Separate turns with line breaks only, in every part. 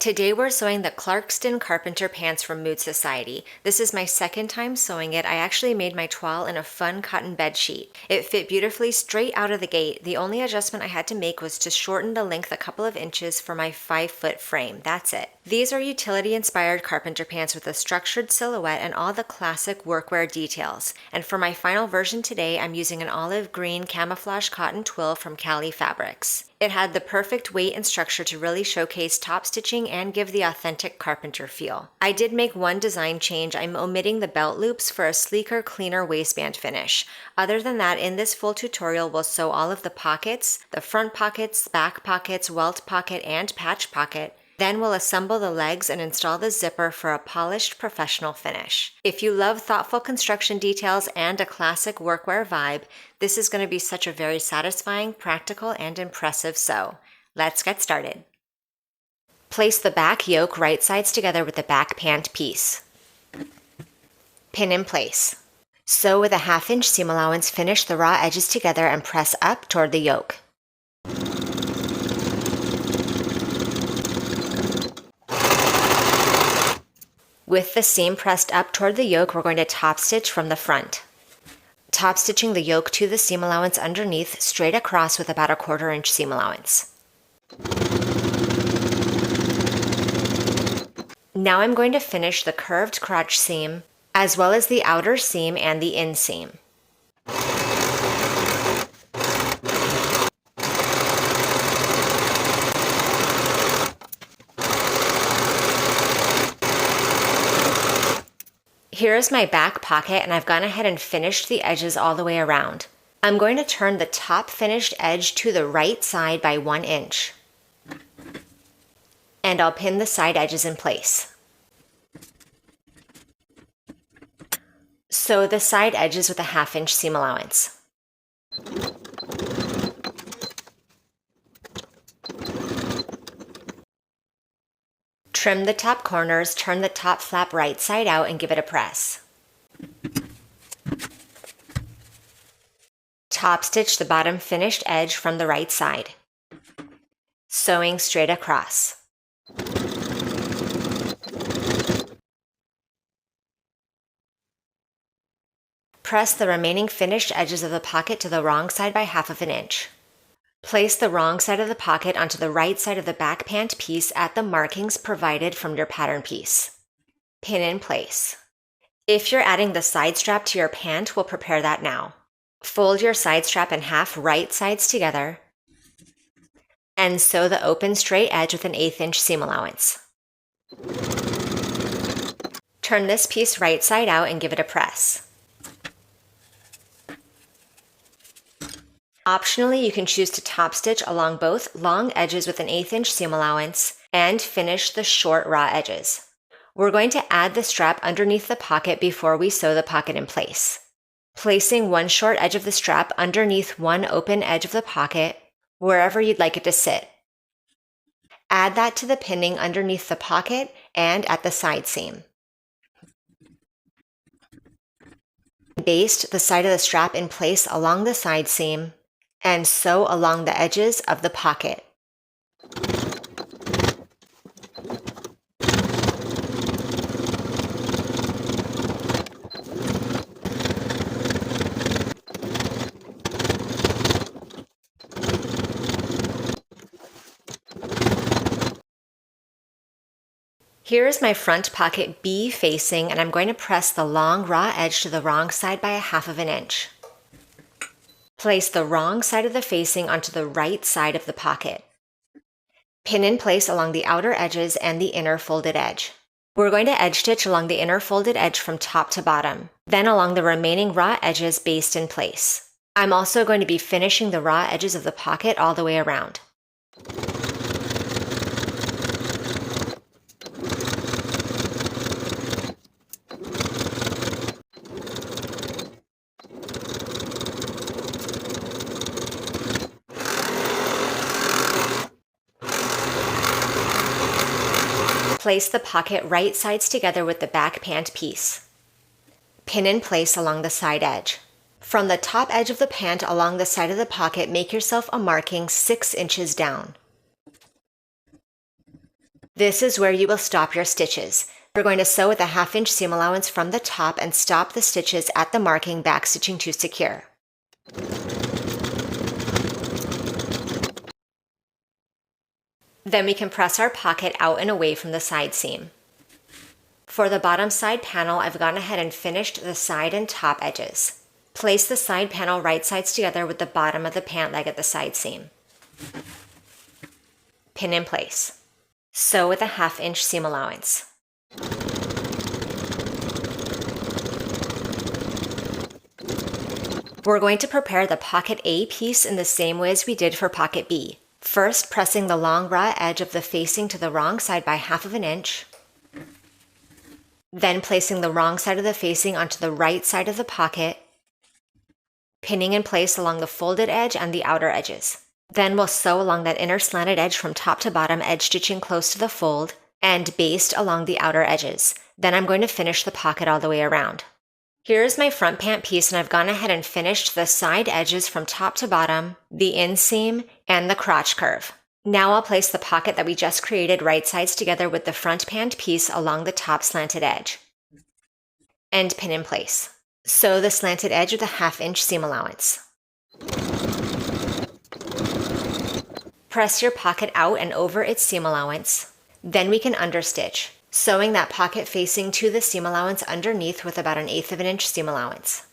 Today we're sewing the Clarkston Carpenter Pants from Mood Society. This is my second time sewing it. I actually made my toile in a fun cotton bed sheet. It fit beautifully straight out of the gate. The only adjustment I had to make was to shorten the length a couple of inches for my 5-foot frame. That's it. These are utility-inspired carpenter pants with a structured silhouette and all the classic workwear details. And for my final version today, I'm using an olive green camouflage cotton twill from Cali Fabrics. It had the perfect weight and structure to really showcase top stitching and give the authentic carpenter feel. I did make one design change. I'm omitting the belt loops for a sleeker, cleaner waistband finish. Other than that, in this full tutorial, we'll sew all of the pockets, the front pockets, back pockets, welt pocket, and patch pocket. Then we'll assemble the legs and install the zipper for a polished professional finish. If you love thoughtful construction details and a classic workwear vibe, this is going to be such a very satisfying, practical, and impressive sew. Let's get started. Place the back yoke right sides together with the back pant piece. Pin in place. Sew with a 1/2 inch seam allowance, finish the raw edges together and press up toward the yoke. With the seam pressed up toward the yoke, we're going to top stitch from the front. Top stitching the yoke to the seam allowance underneath, straight across with about a 1/4 inch seam allowance. Now I'm going to finish the curved crotch seam, as well as the outer seam and the inseam. Here is my back pocket, and I've gone ahead and finished the edges all the way around. I'm going to turn the top finished edge to the right side by 1 inch. And I'll pin the side edges in place. Sew the side edges with a 1/2 inch seam allowance. Trim the top corners, turn the top flap right side out, and give it a press. Top stitch the bottom finished edge from the right side. Sewing straight across. Press the remaining finished edges of the pocket to the wrong side by 1/2 inch. Place the wrong side of the pocket onto the right side of the back pant piece at the markings provided from your pattern piece. Pin in place. If you're adding the side strap to your pant, we'll prepare that now. Fold your side strap in half right sides together and sew the open straight edge with an 1/8 inch seam allowance. Turn this piece right side out and give it a press. Optionally, you can choose to top stitch along both long edges with an 1/8 inch seam allowance and finish the short raw edges. We're going to add the strap underneath the pocket before we sew the pocket in place. Placing one short edge of the strap underneath one open edge of the pocket, wherever you'd like it to sit. Add that to the pinning underneath the pocket and at the side seam. Baste the side of the strap in place along the side seam and sew along the edges of the pocket. Here is my front pocket B facing, and I'm going to press the long raw edge to the wrong side by a 1/2 inch. Place the wrong side of the facing onto the right side of the pocket. Pin in place along the outer edges and the inner folded edge. We're going to edge stitch along the inner folded edge from top to bottom, then along the remaining raw edges based in place. I'm also going to be finishing the raw edges of the pocket all the way around. Place the pocket right sides together with the back pant piece. Pin in place along the side edge. From the top edge of the pant along the side of the pocket, make yourself a marking 6 inches down. This is where you will stop your stitches. We're going to sew with a 1/2 inch seam allowance from the top and stop the stitches at the marking, backstitching to secure. Then we can press our pocket out and away from the side seam. For the bottom side panel, I've gone ahead and finished the side and top edges. Place the side panel right sides together with the bottom of the pant leg at the side seam. Pin in place. Sew with a 1/2 inch seam allowance. We're going to prepare the pocket A piece in the same way as we did for pocket B. First, pressing the long raw edge of the facing to the wrong side by 1/2 inch. Then placing the wrong side of the facing onto the right side of the pocket, pinning in place along the folded edge and the outer edges. Then we'll sew along that inner slanted edge from top to bottom, edge stitching close to the fold, and baste along the outer edges. Then I'm going to finish the pocket all the way around. Here's my front pant piece, and I've gone ahead and finished the side edges from top to bottom, the inseam, and the crotch curve. Now I'll place the pocket that we just created right sides together with the front pant piece along the top slanted edge. And pin in place. Sew the slanted edge with a 1/2 inch seam allowance. Press your pocket out and over its seam allowance. Then we can understitch, sewing that pocket facing to the seam allowance underneath with about 1/8 inch seam allowance.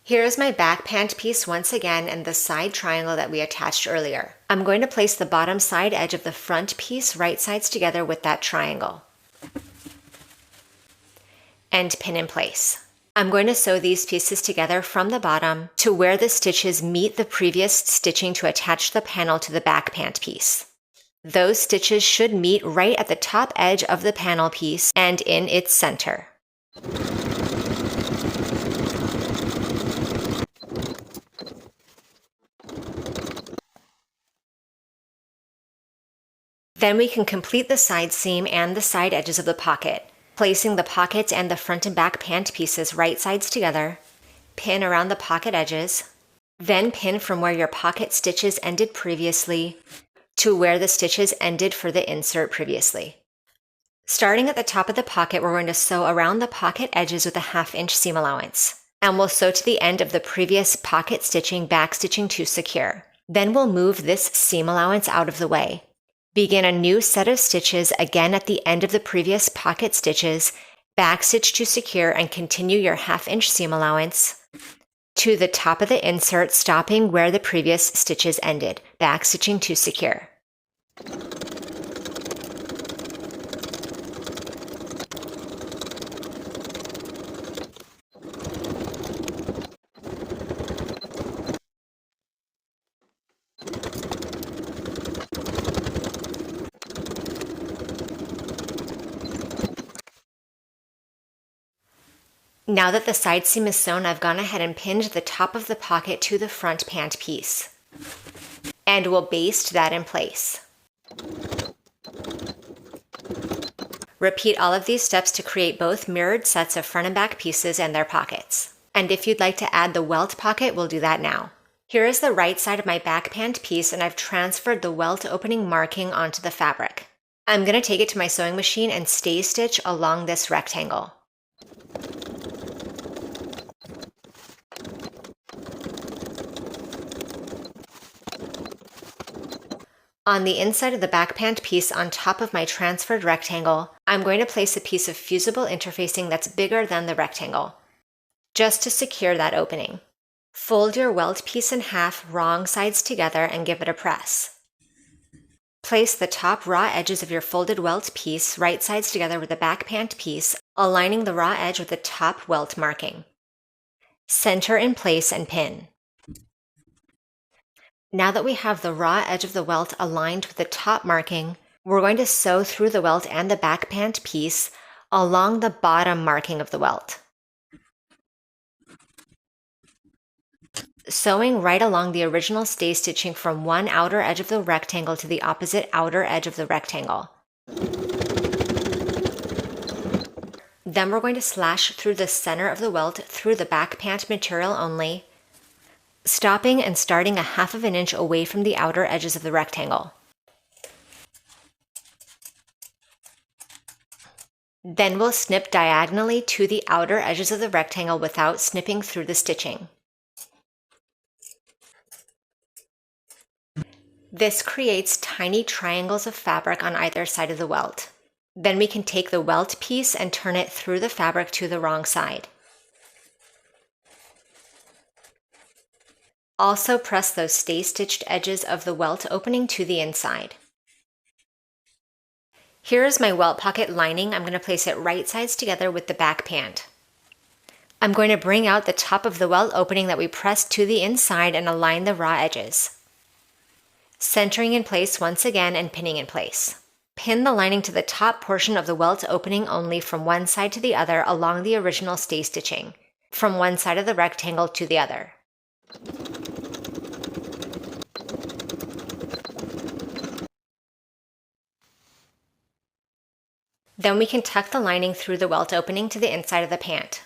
Here is my back pant piece once again and the side triangle that we attached earlier. I'm going to place the bottom side edge of the front piece right sides together with that triangle. And pin in place. I'm going to sew these pieces together from the bottom to where the stitches meet the previous stitching to attach the panel to the back pant piece. Those stitches should meet right at the top edge of the panel piece and in its center. Then we can complete the side seam and the side edges of the pocket, placing the pockets and the front and back pant pieces right sides together, pin around the pocket edges, then pin from where your pocket stitches ended previously to where the stitches ended for the insert previously. Starting at the top of the pocket, we're going to sew around the pocket edges with a 1/2 inch seam allowance, and we'll sew to the end of the previous pocket stitching, back stitching to secure. Then we'll move this seam allowance out of the way. Begin a new set of stitches again at the end of the previous pocket stitches, backstitch to secure, and continue your 1/2 inch seam allowance to the top of the insert, stopping where the previous stitches ended, backstitching to secure. Now that the side seam is sewn, I've gone ahead and pinned the top of the pocket to the front pant piece. And we'll baste that in place. Repeat all of these steps to create both mirrored sets of front and back pieces and their pockets. And if you'd like to add the welt pocket, we'll do that now. Here is the right side of my back pant piece, and I've transferred the welt opening marking onto the fabric. I'm going to take it to my sewing machine and stay stitch along this rectangle. On the inside of the back pant piece on top of my transferred rectangle, I'm going to place a piece of fusible interfacing that's bigger than the rectangle, just to secure that opening. Fold your welt piece in half, wrong sides together, and give it a press. Place the top raw edges of your folded welt piece right sides together with the back pant piece, aligning the raw edge with the top welt marking. Center in place and pin. Now that we have the raw edge of the welt aligned with the top marking, we're going to sew through the welt and the back pant piece along the bottom marking of the welt. Sewing right along the original stay stitching from one outer edge of the rectangle to the opposite outer edge of the rectangle. Then we're going to slash through the center of the welt through the back pant material only, stopping and starting a 1/2 inch away from the outer edges of the rectangle. Then we'll snip diagonally to the outer edges of the rectangle without snipping through the stitching. This creates tiny triangles of fabric on either side of the welt. Then we can take the welt piece and turn it through the fabric to the wrong side. Also press those stay-stitched edges of the welt opening to the inside. Here is my welt pocket lining. I'm going to place it right sides together with the back pant. I'm going to bring out the top of the welt opening that we pressed to the inside and align the raw edges. Centering in place once again and pinning in place. Pin the lining to the top portion of the welt opening only from one side to the other along the original stay stitching, from one side of the rectangle to the other. Then we can tuck the lining through the welt opening to the inside of the pant.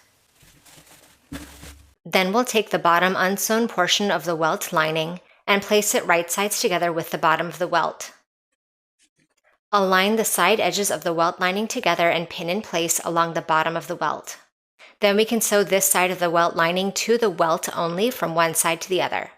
Then we'll take the bottom unsewn portion of the welt lining and place it right sides together with the bottom of the welt. Align the side edges of the welt lining together and pin in place along the bottom of the welt. Then we can sew this side of the welt lining to the welt only from one side to the other.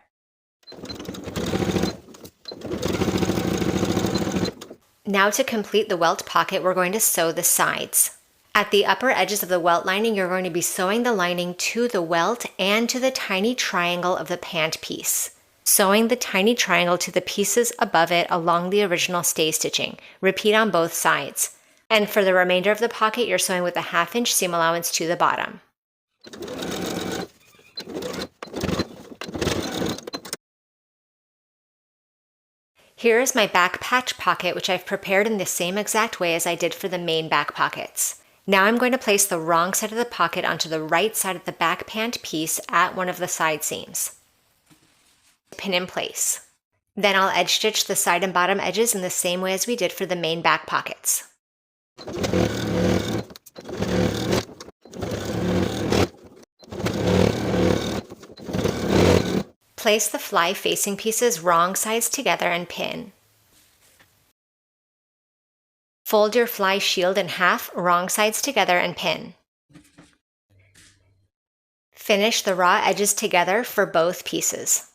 Now to complete the welt pocket, we're going to sew the sides. At the upper edges of the welt lining, you're going to be sewing the lining to the welt and to the tiny triangle of the pant piece. Sewing the tiny triangle to the pieces above it along the original stay stitching. Repeat on both sides. And for the remainder of the pocket, you're sewing with a 1/2 inch seam allowance to the bottom. Here is my back patch pocket, which I've prepared in the same exact way as I did for the main back pockets. Now I'm going to place the wrong side of the pocket onto the right side of the back pant piece at one of the side seams. Pin in place. Then I'll edge stitch the side and bottom edges in the same way as we did for the main back pockets. Place the fly facing pieces wrong sides together and pin. Fold your fly shield in half, wrong sides together and pin. Finish the raw edges together for both pieces.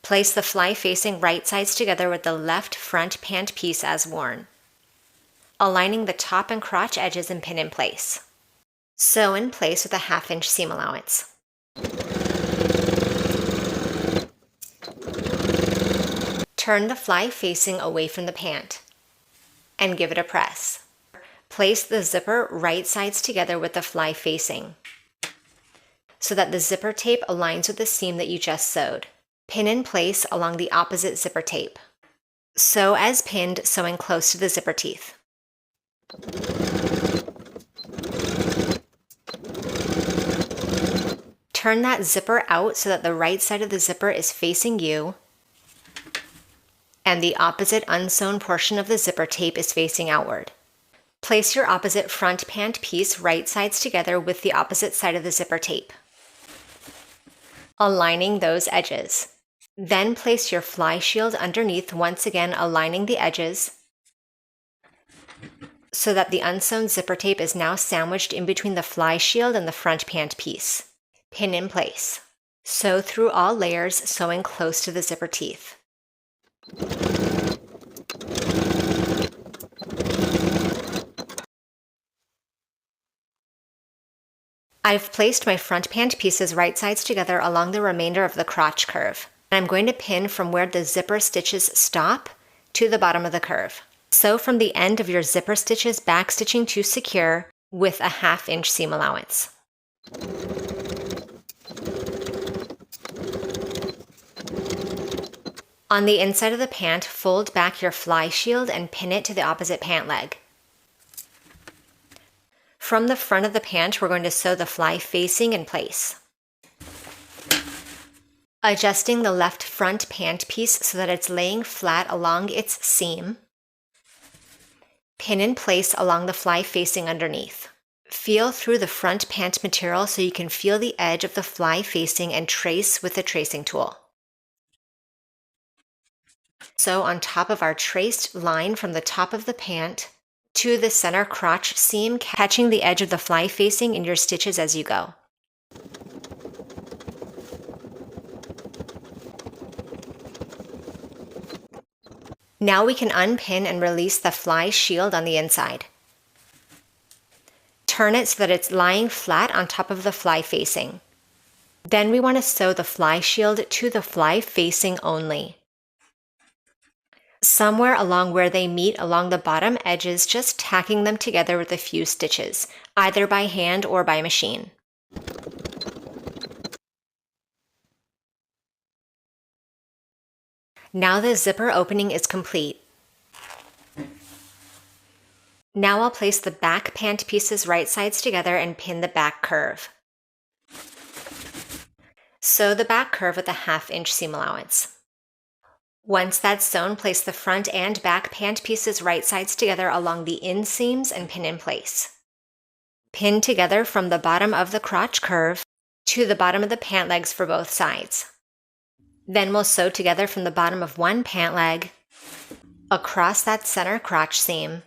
Place the fly facing right sides together with the left front pant piece as worn, aligning the top and crotch edges and pin in place. Sew in place with a 1/2 inch seam allowance. Turn the fly facing away from the pant and give it a press. Place the zipper right sides together with the fly facing so that the zipper tape aligns with the seam that you just sewed. Pin in place along the opposite zipper tape. Sew as pinned, sewing close to the zipper teeth. Turn that zipper out so that the right side of the zipper is facing you and the opposite unsewn portion of the zipper tape is facing outward. Place your opposite front pant piece right sides together with the opposite side of the zipper tape, aligning those edges. Then place your fly shield underneath, once again aligning the edges so that the unsewn zipper tape is now sandwiched in between the fly shield and the front pant piece. Pin in place. Sew through all layers, sewing close to the zipper teeth. I've placed my front pant pieces right sides together along the remainder of the crotch curve. I'm going to pin from where the zipper stitches stop to the bottom of the curve. Sew from the end of your zipper stitches back stitching to secure with a 1/2 inch seam allowance. On the inside of the pant, fold back your fly shield and pin it to the opposite pant leg. From the front of the pant, we're going to sew the fly facing in place. Adjusting the left front pant piece so that it's laying flat along its seam. Pin in place along the fly facing underneath. Feel through the front pant material so you can feel the edge of the fly facing and trace with the tracing tool. So on top of our traced line from the top of the pant to the center crotch seam, catching the edge of the fly facing in your stitches as you go. Now we can unpin and release the fly shield on the inside. Turn it so that it's lying flat on top of the fly facing. Then we want to sew the fly shield to the fly facing only. Somewhere along where they meet along the bottom edges, just tacking them together with a few stitches, either by hand or by machine. Now the zipper opening is complete. Now I'll place the back pant pieces right sides together and pin the back curve. Sew the back curve with a 1/2 inch seam allowance. Once that's sewn, place the front and back pant pieces right sides together along the inseams and pin in place. Pin together from the bottom of the crotch curve to the bottom of the pant legs for both sides. Then we'll sew together from the bottom of one pant leg across that center crotch seam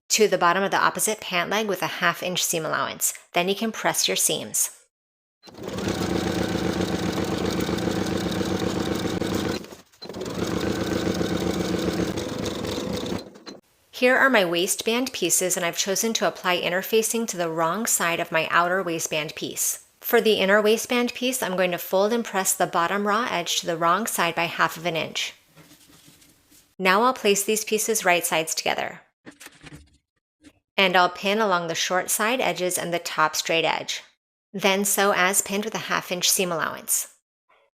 to the bottom of the opposite pant leg with a 1/2 inch seam allowance. Then you can press your seams. Here are my waistband pieces, and I've chosen to apply interfacing to the wrong side of my outer waistband piece. For the inner waistband piece, I'm going to fold and press the bottom raw edge to the wrong side by 1/2 inch. Now I'll place these pieces right sides together. And I'll pin along the short side edges and the top straight edge. Then sew as pinned with a 1/2 inch seam allowance.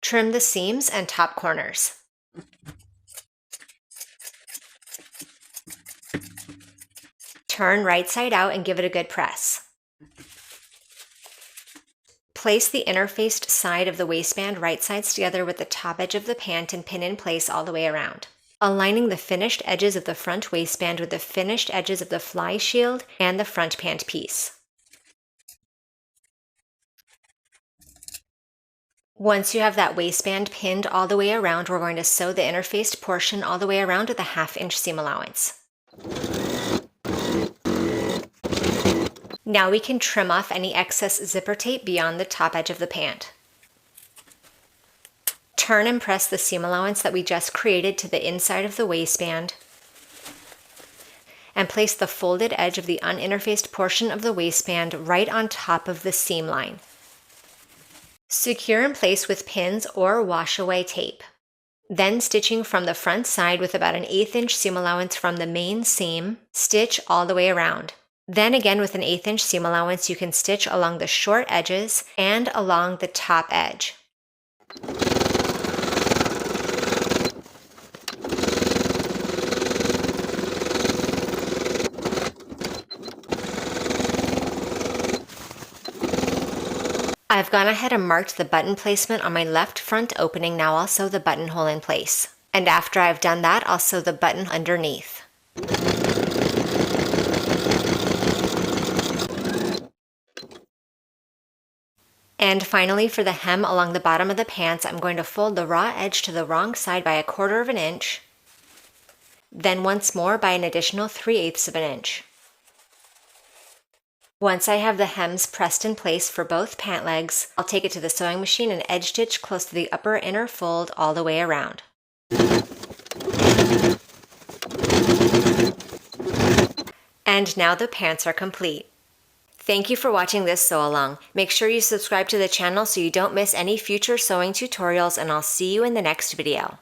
Trim the seams and top corners. Turn right side out and give it a good press. Place the interfaced side of the waistband right sides together with the top edge of the pant and pin in place all the way around, aligning the finished edges of the front waistband with the finished edges of the fly shield and the front pant piece. Once you have that waistband pinned all the way around, we're going to sew the interfaced portion all the way around with a 1/2 inch seam allowance. Now we can trim off any excess zipper tape beyond the top edge of the pant. Turn and press the seam allowance that we just created to the inside of the waistband, and place the folded edge of the uninterfaced portion of the waistband right on top of the seam line. Secure in place with pins or wash away tape. Then stitching from the front side with about an 1/8 inch seam allowance from the main seam, stitch all the way around. Then again with an 1/8 inch seam allowance, you can stitch along the short edges and along the top edge. I've gone ahead and marked the button placement on my left front opening. Now I'll sew the buttonhole in place. And after I've done that, I'll sew the button underneath. And finally, for the hem along the bottom of the pants, I'm going to fold the raw edge to the wrong side by 1/4 inch, then once more by an additional 3/8 inch. Once I have the hems pressed in place for both pant legs, I'll take it to the sewing machine and edge stitch close to the upper inner fold all the way around. And now the pants are complete. Thank you for watching this sew along. Make sure you subscribe to the channel so you don't miss any future sewing tutorials, and I'll see you in the next video.